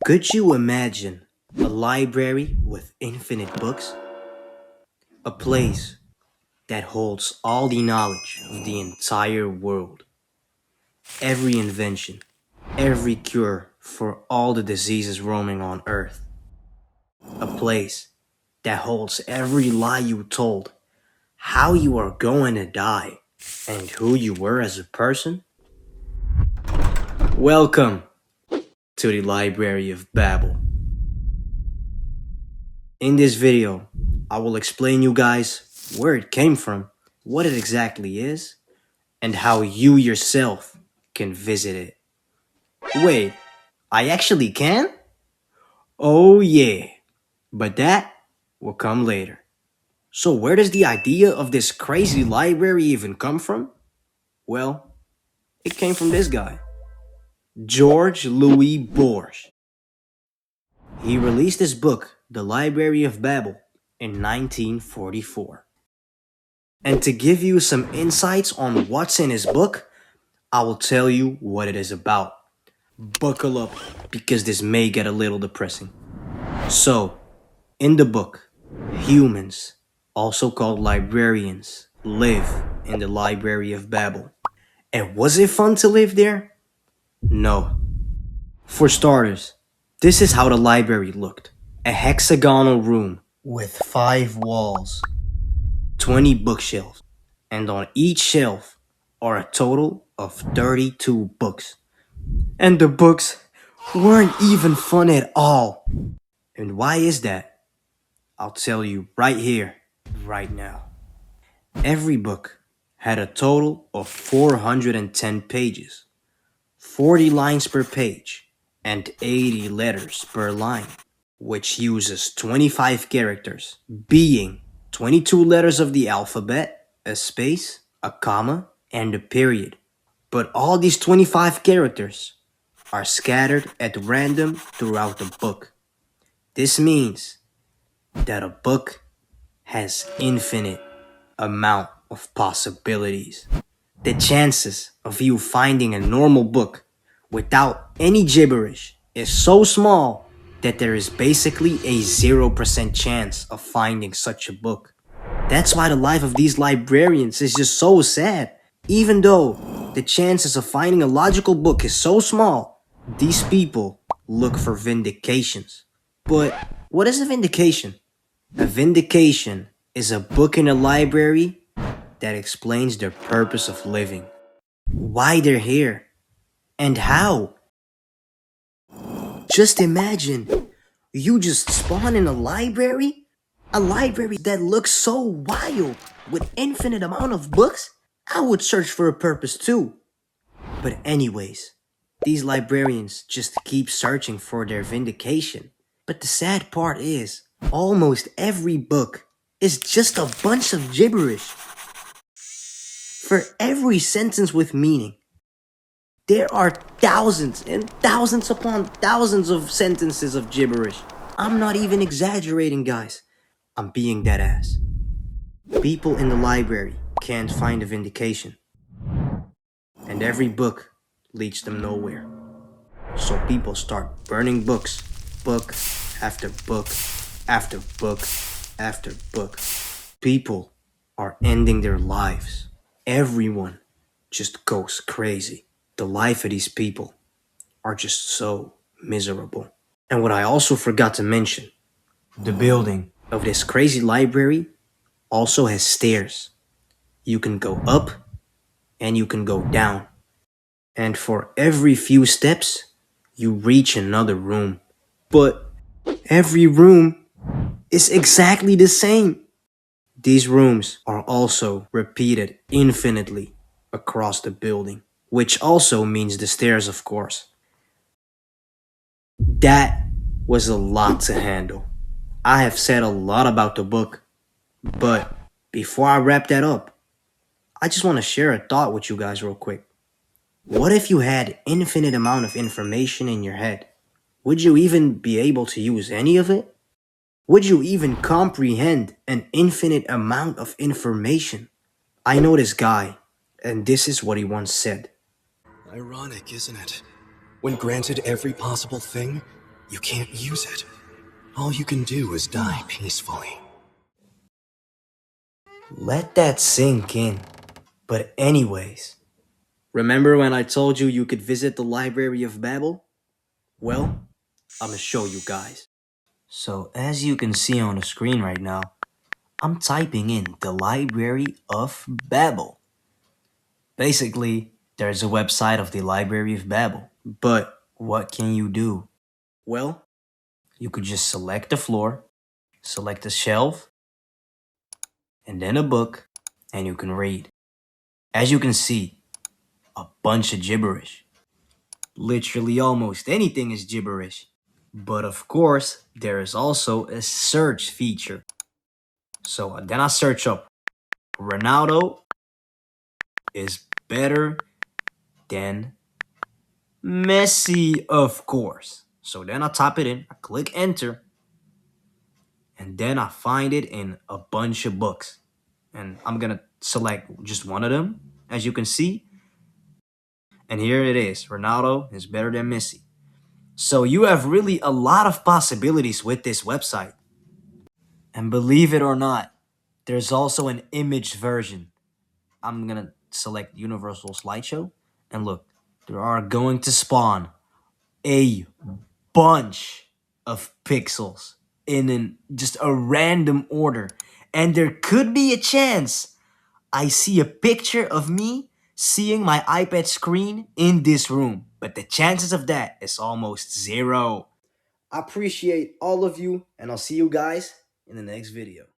Could you imagine a library with infinite books? A place that holds all the knowledge of the entire world, every invention, every cure for all the diseases roaming on Earth. A place that holds every lie you told, how you are going to die, and who you were as a person? Welcome to the Library of Babel. In this video, I will explain you guys where it came from, what it exactly is, and how you yourself can visit it. Wait, I actually can? Oh yeah, but that will come later. So where does the idea of this crazy library even come from? Well, it came from this guy, George Louis Borges. He released his book, The Library of Babel, in 1944. And to give you some insights on what's in his book, I will tell you what it is about. Buckle up, because this may get a little depressing. So, in the book, humans, also called librarians, live in the Library of Babel. And was it fun to live there? No. For starters, this is how the library looked. A hexagonal room with 5 walls, 20 bookshelves, and on each shelf are a total of 32 books. And the books weren't even fun at all. And why is that? I'll tell you right here, right now. Every book had a total of 410 pages, 40 lines per page, and 80 letters per line, which uses 25 characters, being 22 letters of the alphabet, a space, a comma, and a period. But all these 25 characters are scattered at random throughout the book. This means that a book has infinite amount of possibilities. The chances of you finding a normal book without any gibberish is so small that there is basically a 0% chance of finding such a book. That's why the life of these librarians is just so sad. Even though the chances of finding a logical book is so small, these people look for vindications. But what is a vindication? A vindication is a book in a library that explains their purpose of living, why they're here, and how. Just imagine, you just spawn in a library that looks so wild with infinite amount of books. I would search for a purpose too. But anyways, these librarians just keep searching for their vindication. But the sad part is, almost every book is just a bunch of gibberish. For every sentence with meaning, there are thousands and thousands upon thousands of sentences of gibberish. I'm not even exaggerating, guys. I'm being dead ass. People in the library can't find a vindication. And every book leads them nowhere. So people start burning books, book after book after book after book. People are ending their lives. Everyone just goes crazy. The life of these people are just so miserable. And what I also forgot to mention, the building of this crazy library also has stairs. You can go up and you can go down. And for every few steps, you reach another room. But every room is exactly the same. These rooms are also repeated infinitely across the building, which also means the stairs, of course. That was a lot to handle. I have said a lot about the book, but before I wrap that up, I just want to share a thought with you guys real quick. What if you had infinite amount of information in your head? Would you even be able to use any of it? Would you even comprehend an infinite amount of information? I know this guy, and this is what he once said. Ironic, isn't it? When granted every possible thing, You can't use it. All you can do is die peacefully. Let that sink in. But anyways, remember when I told you you could visit the Library of Babel? Well, I'm gonna show you guys. So as you can see on the screen right now, I'm typing in the Library of Babel. Basically, there's a website of the Library of Babel. But what can you do? Well, you could just select the floor, select a shelf, and then a book, and you can read. As you can see, a bunch of gibberish. Literally almost anything is gibberish. But of course, there is also a search feature. So then I search up Ronaldo is better than Messi, of course. So then I type it in, I click enter, and then I find it in a bunch of books. And I'm gonna select just one of them, as you can see. And here it is, Ronaldo is better than Messi. So you have really a lot of possibilities with this website. And believe it or not, there's also an image version. I'm gonna select Universal Slideshow, and look, there are going to spawn a bunch of pixels in just a random order. And there could be a chance I see a picture of me seeing my iPad screen in this room. But the chances of that is almost zero. I appreciate all of you, and I'll see you guys in the next video.